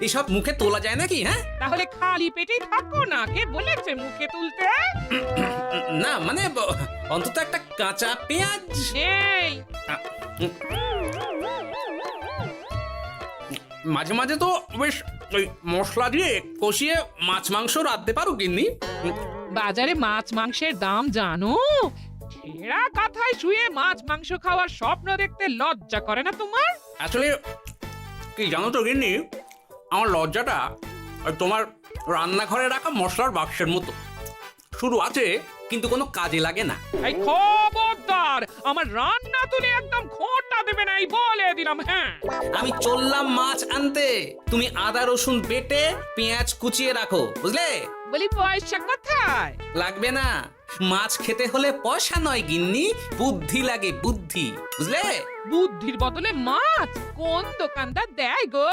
এসব মুখে তোলা যায় নাকি? হ্যাঁ, তাহলে খালি পেটেই থাকো না, কে বলেছে মুখে তুলতে? না মানে অন্তত একটা কাঁচা পেঁয়াজ। এই মাঝে মাঝে তো বেশ ওই মশলা দিয়ে কষিয়ে মাছ মাংস রাঁধতে পারো গিন্নি। বাজারে মাছ মাংসের দাম জানো? ছেঁড়া কাঁথায় শুয়ে মাছ মাংস খাওয়ার স্বপ্ন দেখতে লজ্জা করে না তোমার? আসলে কি জানো তো গিন্নি, আমার লজ্জাটা ওই তোমার রান্নাঘরে রাখা মশলার বাক্সের মতো, শুরু আছে কিন্তু কোনো কাজে লাগে না। এই খবরদার, আমার রান্না তুলে একদম খোঁটা দেবে না, এই বলে দিলাম। হ্যাঁ, আমি চললাম মাছ আনতে, তুমি আদা রসুন বেটে পেঁয়াজ কুচিয়ে রাখো, বুঝলে? বলি পয়সা কোথায়? লাগবে না, মাছ খেতে হলে পয়সা নয় গিন্নি, বুদ্ধি লাগে, বুদ্ধি, বুঝলে? বুদ্ধির বদলে মাছ কোন দোকানদার দেয় গো?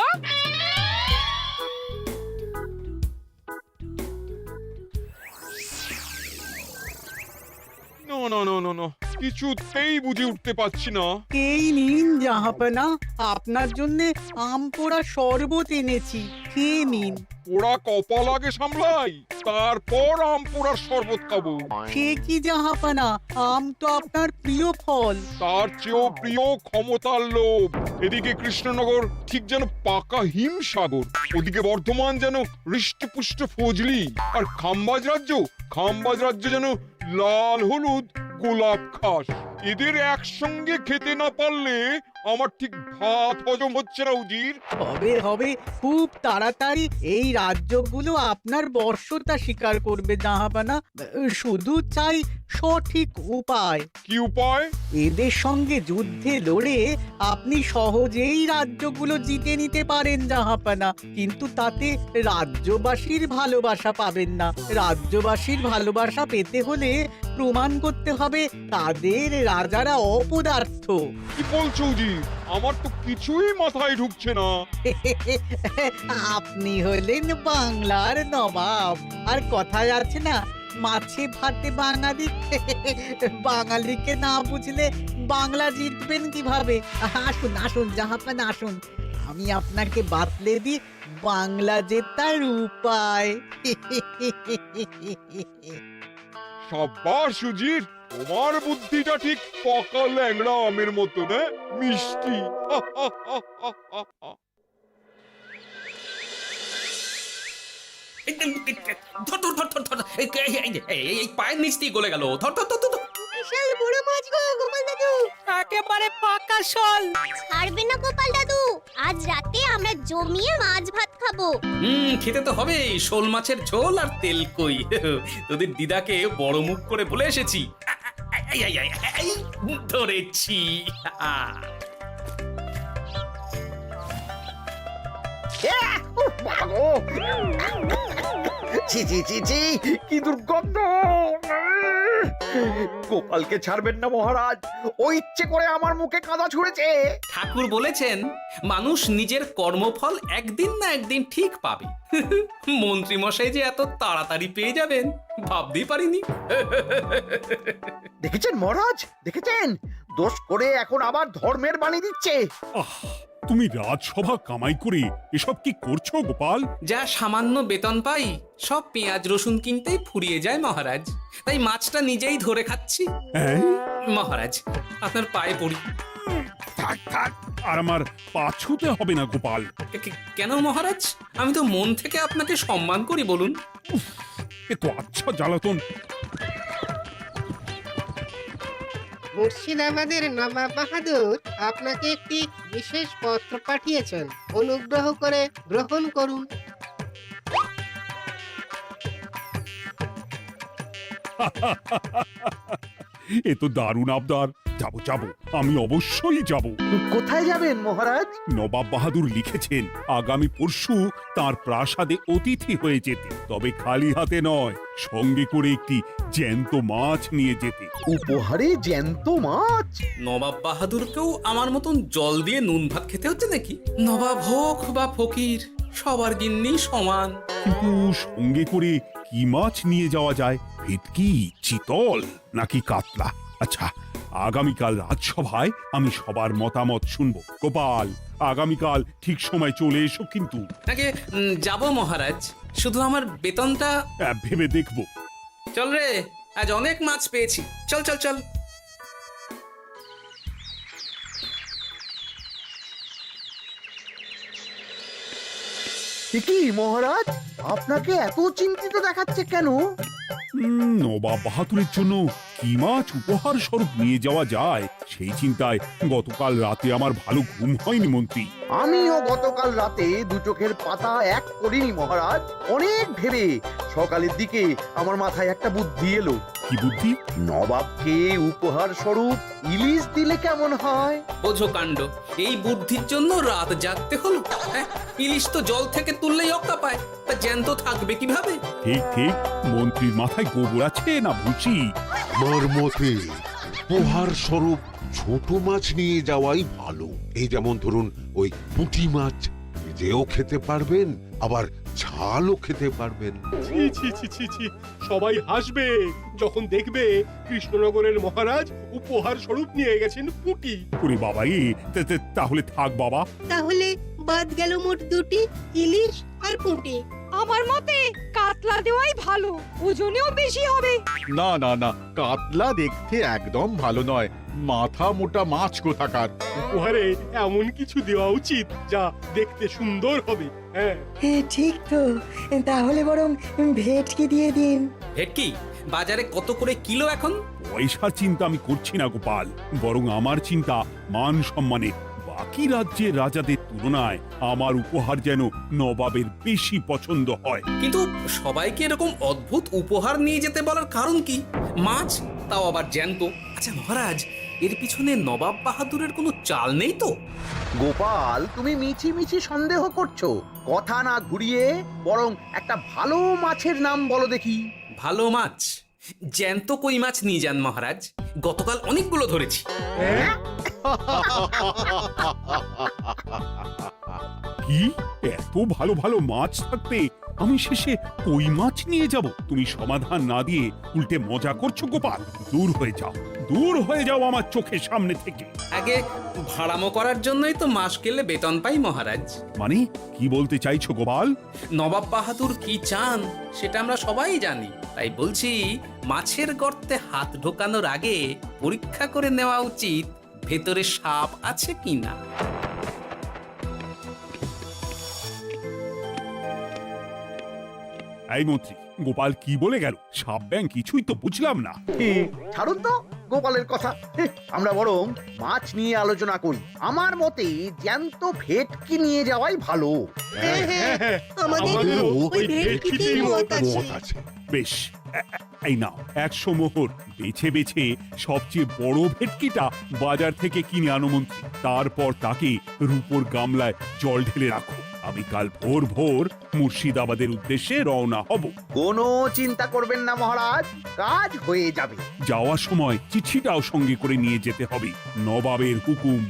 না না না না না, কিছুতেই বুঝে উঠতে পারছি না। এই নিন জাহাপনা, আপনার জন্য আম পোড়া শরবত এনেছি, খেয়ে নিন। পোড়া কপাল আগে সামলাই, তারপর আম পোড়ার শরবত খাবো। সে কি জাহাপনা, আম তো আপনার প্রিয় ফল। তার চেয়েও প্রিয় ক্ষমতার লোভ। এদিকে কৃষ্ণনগর ঠিক যেন পাকা হিমসাগর, ওদিকে বর্ধমান যেন হৃষ্টপুষ্ট ফজলি, আর খাম্বাজ রাজ্য যেন লাল হলুদ গোলাপ ঘাস। এদের একসঙ্গে খেতে না পারলে আমার ঠিক ভাত হজম হচ্ছে না উজির। হবে হবে, খুব তাড়াতাড়ি এই রাজ্যগুলো আপনার বর্ষতা স্বীকার করবে জাহাপনা। শুধু চাই সঠিক উপায়। কি উপায়? এদের সঙ্গে যুদ্ধে লড়ে আপনি সহজেই রাজ্যগুলো জিতে নিতে পারেন জাহাপনা, কিন্তু তাতে রাজ্যবাসীর ভালোবাসা পাবেন না। রাজ্যবাসীর ভালোবাসা পেতে হলে প্রমাণ করতে হবে তাদের রাজারা অপদার্থ। কি বলছো উজির? আমার তো কিছুই মাথায় ঢুকছে না। আপনি হলেন বাংলার নবাব, আর কথায় আছে না, মাছে ভাতে বাঙালি। বাঙালিকে না বুঝলে বাংলা জিতবেন কিভাবে? আসুন আসুন জাহাপানা, আসুন, আমি আপনাকে বাতলে দিই বাংলা জেতার উপায়। সাব্বাস উজির, তোমার বুদ্ধিটা ঠিক পাকা ল্যাংড়া আমের মতো না, মিষ্টি। ধর ধর ধর ধর ধর, এই পায়ের নিচ দিয়ে গলে গেল, ধর ধর ধর ধর। বিশাল বড় মাছ গো গোপাল দাদু, একেবারে পাকা শোল। ছাড়বে না গোপাল দাদু, আজ রাতে আমরা জমিয়ে মাছ ভাত খাবো। খেতে তো হবে শোল মাছের ঝোল আর তেল কই। তোদের দিদাকে বড় মুখ করে বলে এসেছি, এই, ধরেছি। ছি ছি ছি ছি, কি দুর্গন্ধ! গোপালকে ছাড়বেন না মহারাজ, ও ইচ্ছে করে আমার মুখে কাদা ছুঁড়েছে। ঠাকুর বলেছেন মানুষ নিজের কর্মফল একদিন না একদিন ঠিক পাবে। মন্ত্রী মশাই যে এত তাড়াতাড়ি পেয়ে যাবেন ভাবতেই পারিনি। দেখেছেন মহারাজ, দেখেছেন? দোষ করে এখন আবার ধর্মের বাণী দিচ্ছে। তুমি রাজসভা কামাই করে এসব কি করছো গোপাল? যা সামান্য বেতন পাই সব পেঁয়াজ রসুন কিনতেই ফুরিয়ে যায় মহারাজ, তাই মাছটা নিজেই ধরে খাচ্ছি। হ্যাঁ? মহারাজ আপনার পায়ে পড়ি। থাক থাক, আর আমার পা ছুঁতে হবে না গোপাল। কেন মহারাজ? আমি তো মন থেকে আপনাকে সম্মান করি, বলুন। এ তো আচ্ছা জ্বালাতন। মুর্শিদাবাদের নবাব বাহাদুর আপনাকে একটি বিশেষ পত্র পাঠিয়েছেন, অনুগ্রহ করে গ্রহণ করুন। এ তো দারুণ আবদার। যাবো যাবো, আমি অবশ্যই যাব। কোথায় যাবেন মহারাজ? নবাব বাহাদুর লিখেছেন আগামী পরশু তার প্রাসাদে অতিথি হয়ে যেতে, তবে খালি হাতে নয়, সঙ্গে করে একটি জ্যান্ত মাছ নিয়ে যেতে। উপহারে জ্যান্ত মাছ? নবাব বাহাদুরকেও আমার মতন জল দিয়ে নুন ভাত খেতে হচ্ছে নাকি? নবাব হোক বা ফকির, সবার গিন্নি সমান। কিন্তু সঙ্গে করে কি মাছ নিয়ে যাওয়া যায়? ভেটকি, চিতল নাকি কাতলা? আচ্ছা, আগামীকাল রাজসভায় আমি সবার মতামত শুনবো। গোপাল, আগামীকাল ঠিক সময় চলে এসো কিন্তু। নাকি যাব মহারাজ, শুধু আমার বেতনটা। ভেবে দেখবো। চল রে, আজ অনেক মাছ পেয়েছি, চল চল চল। কি মহারাজ, আপনাকে এত চিন্তিত দেখাচ্ছে কেন? নবাব বাহাদুরের জন্য কি মাছ উপহার স্বরূপ নিয়ে যাওয়া যায় সেই চিন্তায় গতকাল রাতে আমার ভালো ঘুম হয়নি মন্ত্রী। আমিও গতকাল রাতে দু চোখের পাতা এক করিনি মহারাজ, অনেক ভেবে সকালের দিকে আমার মাথায় একটা বুদ্ধি এলো। কি বুদ্ধি? নবাবকে উপহার স্বরূপ ইলিশ দিলে কেমন হয়? বোঝো কাণ্ড, এই বুদ্ধির জন্য রাত জাগতে হলো। হ্যাঁ, ইলিশ তো জল থেকে তুললেই অক্কা পায়, তা জ্যান্ত থাকবে কিভাবে? ঠিক ঠিক, মন্ত্রীর মাথায় গোবর আছে না ভুসি? আমার মতে উপহার স্বরূপ ছোট মাছ নিয়ে যাওয়াই ভালো। এই যেমন ধরুন ওই পুঁটি মাছ, নিজেও খেতে পারবেন আবার ঝালও খেতে পারবেন। ছি ছি ছি ছি ছি, সবাই হাসবে যখন দেখবে কৃষ্ণনগরের মহারাজ উপহার স্বরূপ নিয়ে গেছেন পুঁটি। ওরে বাবা, তাহলে থাক বাবা। তাহলে বাদ গেল মোট দুটি, ইলিশ আর পুঁটি। আমার মতে কাতলা দেওয়াই ভালো, ওজনেও বেশি হবে। না না না, কাতলা দেখতে একদম ভালো নয়, মাথা মোটা মাছ কোথাকার। উপহারে এমন কিছু দেওয়া উচিত যা দেখতে সুন্দর হবে। হ্যাঁ, ঠিক তো, তাহলে বরং ভেটকি দিয়ে দিন। ভেটকি বাজারে কত করে কিলো এখন? পয়সার চিন্তা আমি করছি না গোপাল, বরং আমার চিন্তা মান সম্মানের। বাকি রাজ্যের রাজাদের তুলনায় আমার উপহার যেন নবাবের বেশি পছন্দ হয়। কিন্তু সবাইকে এরকম অদ্ভুত উপহার নিয়ে যেতে বলার কারণ কি? মাছ, তাও আবার জ্যান্ত। আচ্ছা মহারাজ, এর পিছনে নবাব বাহাদুরের কোনো চাল নেই তো? গোপাল, তুমি মিছি মিছি সন্দেহ করছো। কথা না ঘুরিয়ে বরং একটা ভালো মাছের নাম বলো দেখি। ভালো মাছ? জ্যান্ত কই মাছ নিয়ে যান মহারাজ, গতকাল অনেকগুলো ধরেছি। কি, এত ভালো ভালো মাছ থাকতে আমি শেষে কই মাছ নিয়ে যাব? তুমি সমাধান না দিয়ে উল্টে মজা করছো গোপাল। দূর হয়ে যাও, দূর হয়ে যাও আমার চোখের সামনে থেকে। আগে ভাড়ামো করার জন্যই তো মাস গেলে বেতন পাই মহারাজ। মানে কি বলতে চাইছো গোপাল? নবাব বাহাদুর কি চান সেটা আমরা সবাই জানি, তাই বলছি মাছের গর্তে হাত ঢোকানোর আগে পরীক্ষা করে নেওয়া উচিত ভেতরে সাপ আছে কিনা। এই মন্ত্রী, গোপাল কি বলে গেল? সাপ ব্যাং কিছুই তো বুঝলাম না। ছাড়ুন তো গোপালের কথা, আমরা বরং মাছ নিয়ে আলোচনা করি। আমার মতে জ্যান্ত ভেটকি নিয়ে যাওয়াই ভালো। আমাদেরও ওই ভেটকিতেই মত আছে। বেশ, এই নাও 100 মোহর। বেছে বেছে সবচেয়ে বড় ভেটকিটা বাজার থেকে কিনে আনো মন্ত্রী। তারপর তাকে রূপোর গামলায় জল ঢেলে রাখো। আমি কাল ভোর ভোর মুর্শিদাবাদের উদ্দেশ্যে রওনা হব। কোনো চিন্তা করবেন না মহারাজ, কাজ হয়ে যাবে। যাওয়ার সময় চিঠিটাও সঙ্গে করে নিয়ে যেতে হবে। নবাবের হুকুম।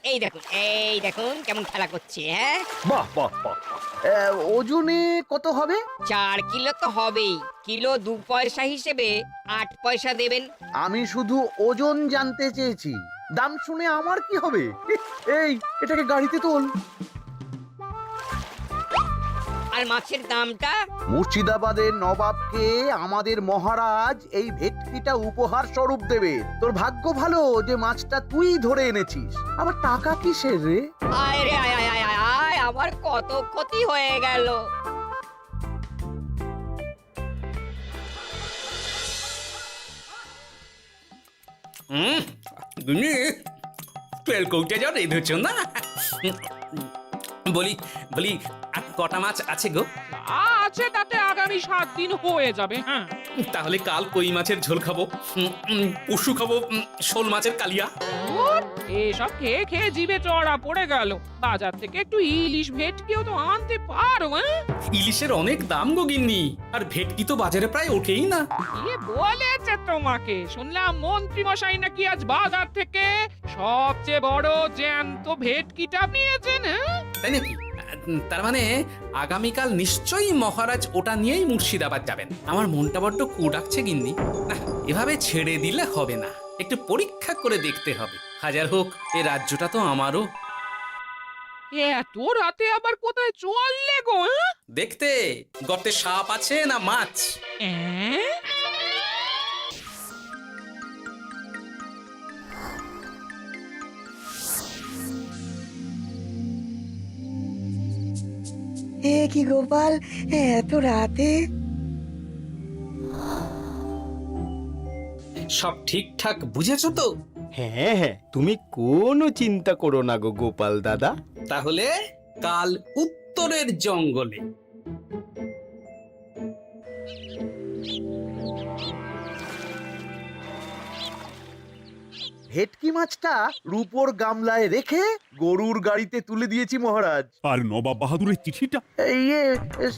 এই দেখুন কেমন খেলা করছে। হ্যাঁ, বাহ বাহ বাহ। ওজনে কত হবে? 4 কিলো তো হবেই। কিলো 2 পয়সা হিসেবে 8 পয়সা দেবেন। আমি শুধু ওজন জানতে চেয়েছি, দাম শুনে আমার কি হবে? এই, এটাকে গাড়িতে তোল। আর মাছের দামটা? মুর্শিদাবাদের নবাবকে আমাদের মহারাজ এই ভেটকিটা উপহার স্বরূপ দেবে। তোর ভাগ্য ভালো যে মাছটা তুই ধরে এনেছিস। আবার টাকা কিসের রে? আয় রে আয় আয় আয় আয় আয়, আমার কত ক্ষতি হয়ে গেল। তেলকৌটা যা রেঁধেছ না। বলি বলি আর কটা মাছ আছে গো? আছে, তাতে আগামী 7 দিন হয়ে যাবে। হ্যাঁ, তাহলে কাল কই মাছের ঝোল খাবো, পরশু খাবো শোল মাছের কালিয়া। এসব খেয়ে খেয়ে জিভে চড়া পড়ে গেল। বাজার থেকে একটু ইলিশ ভেটকিও তো আনতে পারো। ইলিশের অনেক দাম গো গিন্নি, আর ভেটকি তো বাজারে প্রায় ওঠেই না। কে বলেছে তোমাকে? শুনলাম মন্ত্রী মশাই নাকি আজ বাজার থেকে সবচেয়ে বড় জ্যান্ত ভেটকিটা নিয়েছেন। তাই নাকি? তার মানে আগামীকাল নিশ্চয়ই মহারাজ ওটা নিয়েই মুর্শিদাবাদ যাবেন। আমার মনটা বড্ড কু ডাকছে গিন্নি। না, এভাবে ছেড়ে দিলে হবে না, একটু পরীক্ষা করে দেখতে হবে। হাজার হোক এ রাজ্যটা তো আমারও। এত রাতে আবার কোথায় চললে গো? দেখতে গর্তে সাপ আছে না মাছ। হ্যাঁ? এ কি গোপাল, এত রাতে? সব ঠিকঠাক বুঝেছো তো? হ্যাঁ হ্যাঁ, তুমি কোনো চিন্তা করো না গো গোপাল দাদা। তাহলে কাল উত্তরের জঙ্গলে। ভেটকি মাছটা রূপোর গামলায় রেখে গরুর গাড়িতে তুলে দিয়েছি মহারাজ। আর নবাব বাহাদুরের চিঠিটা? ইয়ে,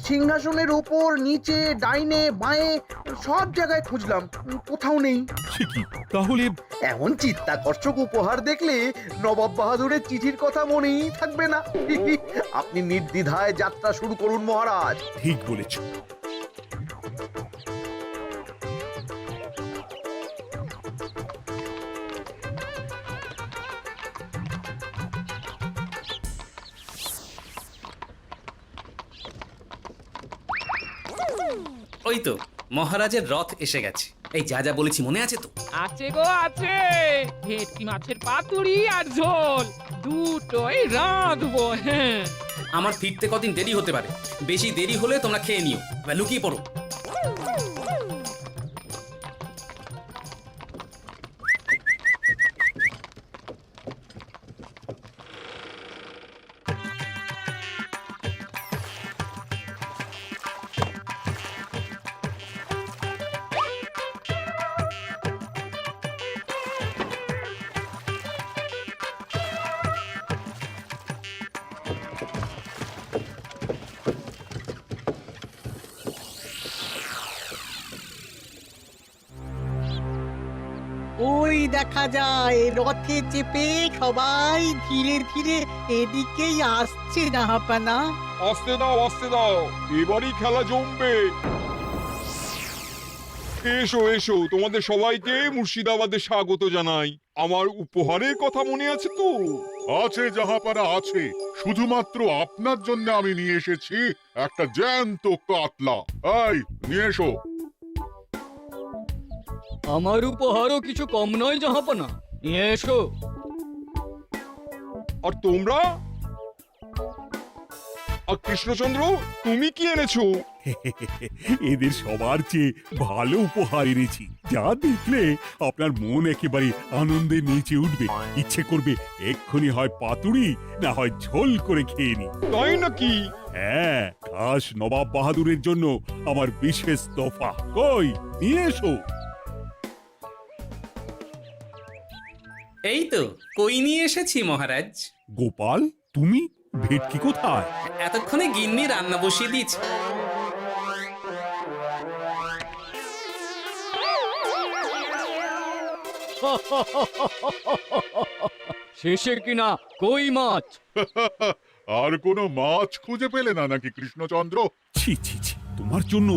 সিংহাসনের ওপর, নিচে, ডাইনে, বাঁয়ে সব জায়গায় খুঁজলাম, কোথাও নেই। সে কি তাহলে? এমন চিত্তাকর্ষক উপহার দেখলে নবাব বাহাদুরের চিঠির কথা মনেই থাকবে না। আপনি নির্দ্বিধায় যাত্রা শুরু করুন মহারাজ। ঠিক বলেছ। ওই তো মহারাজের রথ এসে গেছে। এই যা যা বলেছি মনে আছে তো? আছে গো আছে, ভেটকি মাছের পাতুরি আর ঝোল দুটোই রাঁধবো। হ্যাঁ, আমার ফিরতে কদিন দেরি হতে পারে, বেশি দেরি হলে তোমরা খেয়ে নিও, এবার লুকিয়ে পড়ো। ওই দেখা যায় রথে চেপে সবাই ধীরে ধীরে এদিকেই আসছে জাহাপানা। আসতে দাও, আসতে দাও, এবারই খেলা জমবে। এসো এসো, তোমাদের সবাইকে মুর্শিদাবাদে স্বাগত জানাই। আমার উপহারের কথা মনে আছে তো? আছে জাহাপানা আছে, শুধুমাত্র আপনার জন্য আমি নিয়ে এসেছি একটা জ্যান্ত কাতলা। এই নিয়ে এসো। আমার উপহারও কিছু কম নয় জাহাপানা, নিয়ে এসো। আর তোমরা? আর কৃষ্ণচন্দ্র, তুমি কি এনেছো? এদের সবার চেয়ে ভালো উপহার এনেছি, যা দেখলে আপনার মন একেবারে আনন্দে নেচে উঠবে। ইচ্ছে করবে এক্ষুনি হয় পাতুরি না হয় ঝোল করে খেয়ে নি। তাই নাকি? হ্যাঁ, খাস নবাব বাহাদুরের জন্য আমার বিশেষ তোফা। কই নিয়ে এসো। এই তো কই নিয়ে এসেছি মহারাজ। গোপাল, তুমি? ভেটকি কোথায়? এতক্ষণে গিন্নি রান্না বসিয়ে দিয়েছে। শেষে কিনা কই মাছ? আর কোনো মাছ খুঁজে পেলে না নাকি কৃষ্ণচন্দ্র? ছি ছি ছি, তোমার জন্য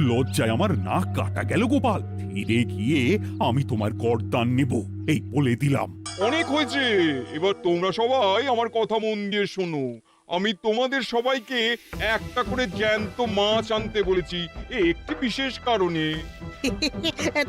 লজ্জায় আমার নাক কাটা গেল গোপাল। ফিরে গিয়ে আমি তোমার গর্দান নেব, এই বলে দিলাম। অনেক হয়েছে, এবার তোমরা সবাই আমার কথা মন দিয়ে শোনো। আমি তোমাদের সবাইকে একটা করে জ্যান্ত মাছ আনতে বলেছি, একটি বিশেষ কারণে।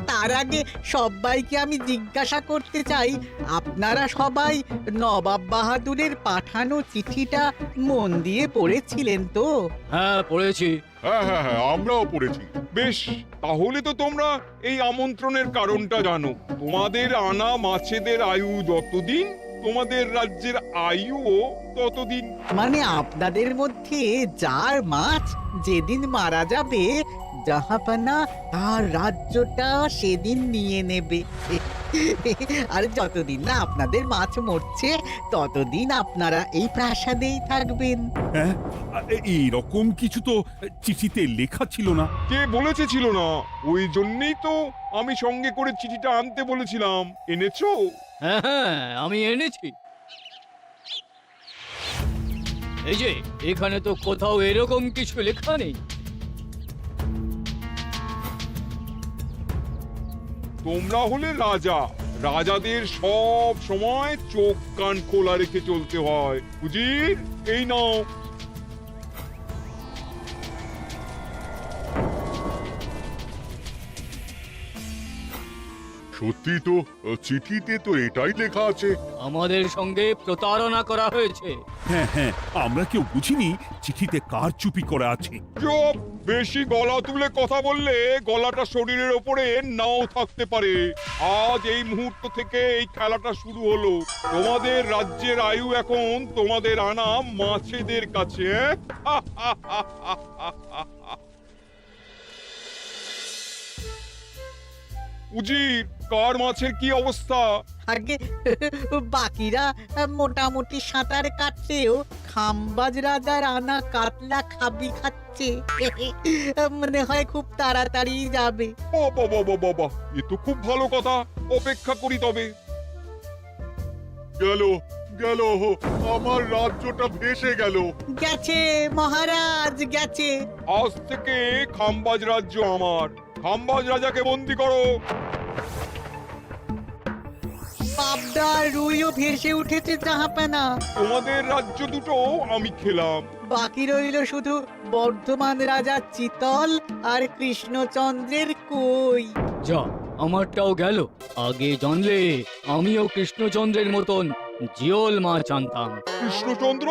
তার আগে সবাইকে আমি জিজ্ঞাসা করতে চাই, আপনারা সবাই নবাব বাহাদুরের পাঠানো চিঠিটা মন দিয়ে পড়েছিলেন তো? হ্যাঁ পড়েছি। হ্যাঁ হ্যাঁ হ্যাঁ, আমরাও পড়েছি। বেশ, তাহলে তো তোমরা এই আমন্ত্রণের কারণটা জানো। তোমাদের আনা মাছেদের আয়ু যতদিন, তোমাদের রাজ্যের আয়ুও ততদিন। মানে আপনাদের মধ্যে যার মাছ যেদিন মারা যাবে, জাহাপানা তার রাজ্যটা সেদিন নিয়ে নেবে। আর যতদিন না আপনাদের মাছ মরছে, ততদিন আপনারা এই প্রাসাদেই থাকবেন। হ্যাঁ, এইরকম কিছু তো চিঠিতে লেখা ছিল না। কে বলেছে ছিল না? ওই জন্যই তো আমি সঙ্গে করে চিঠিটা আনতে বলেছিলাম। এনেছো? হ্যাঁ হ্যাঁ, আমি এনেছি। এই যে এখানে তো কোথাও এরকম কিছু লেখা নেই। তোমরা হলে রাজা, রাজাদের সব সময় চোখ কান খোলা রেখে চলতে হয়। উজির, এই নাও। সত্যি তো, চিঠিতে তো এটাই লেখা আছে। আমাদের সঙ্গে প্রতারণা করা হয়েছে। হ্যাঁ হ্যাঁ, আমরা কেউ বুঝিনি চিঠিতে কার চুপি করা আছে। চুপ! বেশি গলা তুলে কথা বললে গলাটা শরীরের ওপরে নাও থাকতে পারে। আজ এই মুহূর্ত থেকে এই খেলাটা শুরু হলো। তোমাদের রাজ্যের আয়ু এখন তোমাদের আনা মাছেদের কাছে। উজির, কার মাছের কি অবস্থা? আগে বাকিরা মোটামুটি সাঁতার কাটলেও খাম্বাজ রাজার আনা কাতলা খাবি খাচ্ছে। মনে হয় খুব তাড়াতাড়ি যাবে। বাবা বাবা বাবা, এ তো খুব ভালো কথা। অপেক্ষা করি তবে। গেল গেল, আমার রাজ্যটা ভেসে গেল। গেছে মহারাজ, গেছে। আজ থেকে খাম্বাজ রাজ্য আমার। খাম্বাজ রাজাকে বন্দি করো। পাবদার রুইও ভেসে উঠেছে জাহাপানা। তোমাদের রাজ্য দুটো আমি খেলাম। বাকি রইল শুধু বর্ধমান রাজা চিতল আর কৃষ্ণচন্দ্রের কই। যা, আমারটাও গেল। আগে জানলে আমিও কৃষ্ণচন্দ্রের মতন জিওল মাছ আনতাম। কৃষ্ণচন্দ্র,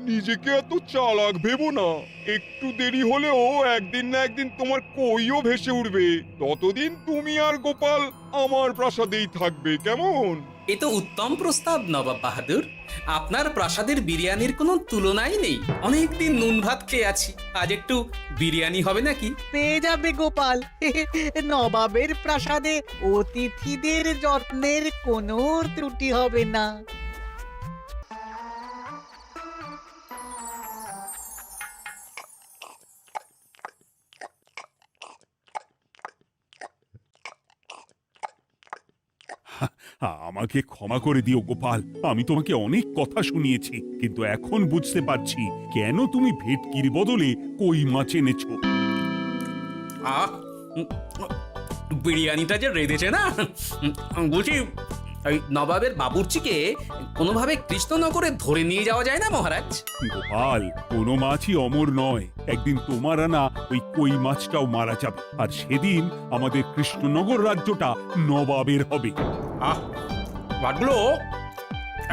নিজেকে এত চালাক ভেবো না। একটু দেরি হলেও একদিন না একদিন তোমার কইও ভেসে উঠবে। ততদিন তুমি আর গোপাল আমার প্রাসাদেই থাকবে, কেমন? এ তো উত্তম প্রস্তাব নবাব বাহাদুর। আপনার প্রাসাদের বিরিয়ানির কোনো তুলনাই নেই। অনেকদিন নুন ভাত খেয়ে আছি, আজ একটু বিরিয়ানি হবে নাকি? পেয়ে যাবে গোপাল। নবাবের প্রাসাদে অতিথিদের যত্নের কোনো ত্রুটি হবে না। আমাকে ক্ষমা করে দিও গোপাল, আমি তোমাকে অনেক কথা শুনিয়েছি, কিন্তু এখন বুঝতে পারছি কেন তুমি ভেটকির বদলে কই মাছ এনেছো। আহ, বিরিয়ানিটা যে রেঁধেছে না, বলছি এই নবাবের বাবুর্চিকে কোনোভাবে কৃষ্ণনগরে ধরে নিয়ে যাওয়া যায় না মহারাজ? গোপাল, কোনো মাছই অমর নয়। একদিন তোমার আনা ওই কই মাছটাও মারা যাবে, আর সেদিন আমাদের কৃষ্ণনগর রাজ্যটা নবাবের হবে। আহ, মাছগুলো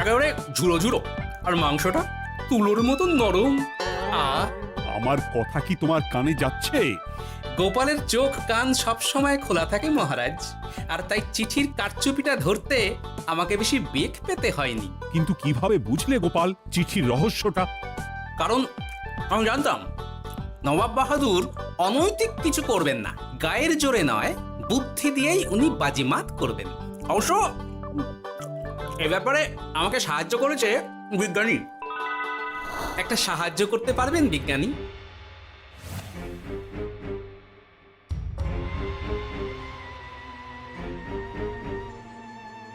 একেবারে ঝুড়ো ঝুড়ো, আর মাংসটা তুলোর মতন নরম। আহ, আমার কথা কি তোমার কানে যাচ্ছে? গোপালের চোখ কান সব সময় খোলা থাকে মহারাজ, আর তাই চিঠির কারচুপিটা ধরতে আমাকে বেশি বেগ পেতে হয়নি। কিন্তু কিভাবে বুঝলে গোপাল চিঠির রহস্যটা? কারণ আমি জানতাম নবাব বাহাদুর অনৈতিক কিছু করবেন না। গায়ের জোরে নয়, বুদ্ধি দিয়েই উনি বাজিমাত করবেন। অবশ্য এ ব্যাপারে আমাকে সাহায্য করেছে বিজ্ঞানী। একটা সাহায্য করতে পারবেন বিজ্ঞানী?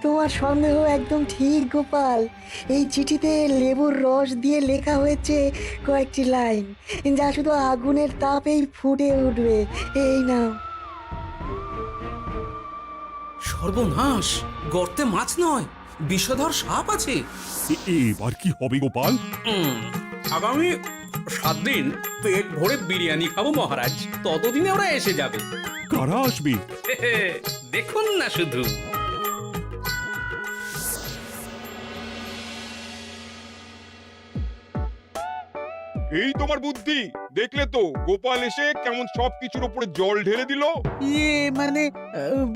তোমার সন্দেহ একদম ঠিক গোপাল। এই চিঠিতে লেবুর রস দিয়ে লেখা হয়েছে কয়েকটি লাইন, যা শুধু আগুনের তাপেই ফুটে উঠবে। এই নাও। সর্বনাশ! গর্তে মাছ নয়, বিষধর সাপ আছে। এবার কি হবে গোপাল? আগামী 7 দিন পেট ভরে বিরিয়ানি খাবো মহারাজ। ততদিনে ওরা এসে যাবে। কারা আসবে? দেখুন না শুধু। এই তোমার বুদ্ধি, দেখলে তো গোপাল এসে কেমন সবকিছুর উপরে জল ঢেলে দিল। মানে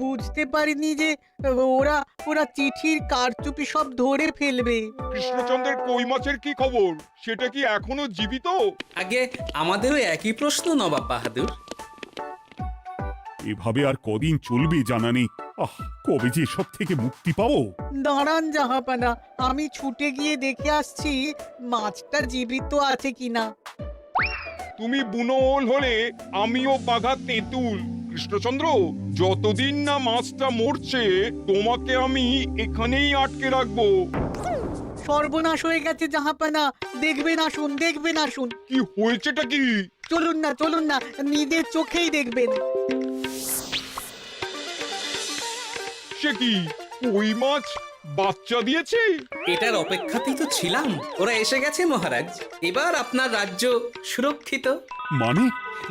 বুঝতে পারিনি যে ওরা ওরা চিঠির কারচুপি সব ধরে ফেলবে। কৃষ্ণচন্দ্রের কই মাছের কি খবর? সেটা কি এখনো জীবিত? আগে আমাদেরও একই প্রশ্ন নবাব বাহাদুর। এভাবে আর কদিন চলবে জানা নেই। কবে যে সব থেকে মুক্তি পাবো। দাঁড়ান জাহাপানা, আমি ছুটে গিয়ে দেখে আসছি মাছটা জীবিত আছে কিনা। তুমি বুনোল হলে আমিও বাঘা তেঁতুল। কৃষ্ণচন্দ্র, যতদিন না মাছটা মরছে তোমাকে আমি এখানেই আটকে রাখবো। সর্বনাশ হয়ে গেছে জাহাপানা, দেখবেন আসুন, দেখবেন আসুন। কি হয়েছেটা কি? চলুন না, নিজের চোখেই দেখবেন। সে কি, কই মাছ বাচ্চা দিয়েছে? এটার অপেক্ষাতেই তো ছিলাম। ওরা এসে গেছে মহারাজ। এবার আপনার রাজ্য সুরক্ষিত।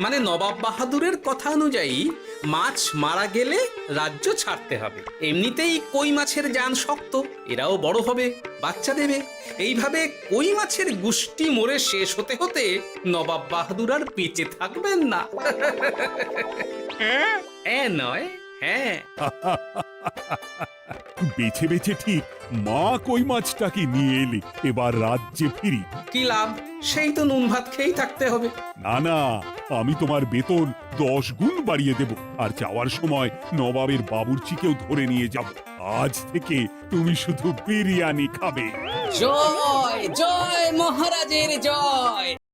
মানে নবাব বাহাদুরের কথা অনুযায়ী মাছ মারা গেলে রাজ্য ছাড়তে হবে। এমনিতেই কই মাছের জান শক্ত, এরাও বড় হবে, বাচ্চা দেবে। এইভাবে কই মাছের গুষ্টি মরে শেষ হতে হতে নবাব বাহাদুর আর বেঁচে থাকবেন না। হ্যাঁ নয়, হ্যাঁ। বেছে বেছে ঠিক মা কই মাছটাকে নিয়ে এলে, এবার রাজ্যে ফিরি। কি লাভ? সেই তো নুন ভাত খেয়েই থাকতে হবে। না, আমি তোমার বেতন 10 গুণ বাড়িয়ে দেব, আর যাওয়ার সময় নবাবের বাবুর্চিকেও ধরে নিয়ে যাব। আজ থেকে তুমি শুধু বিরিয়ানি খাবে। জয় জয় মহারাজের জয়।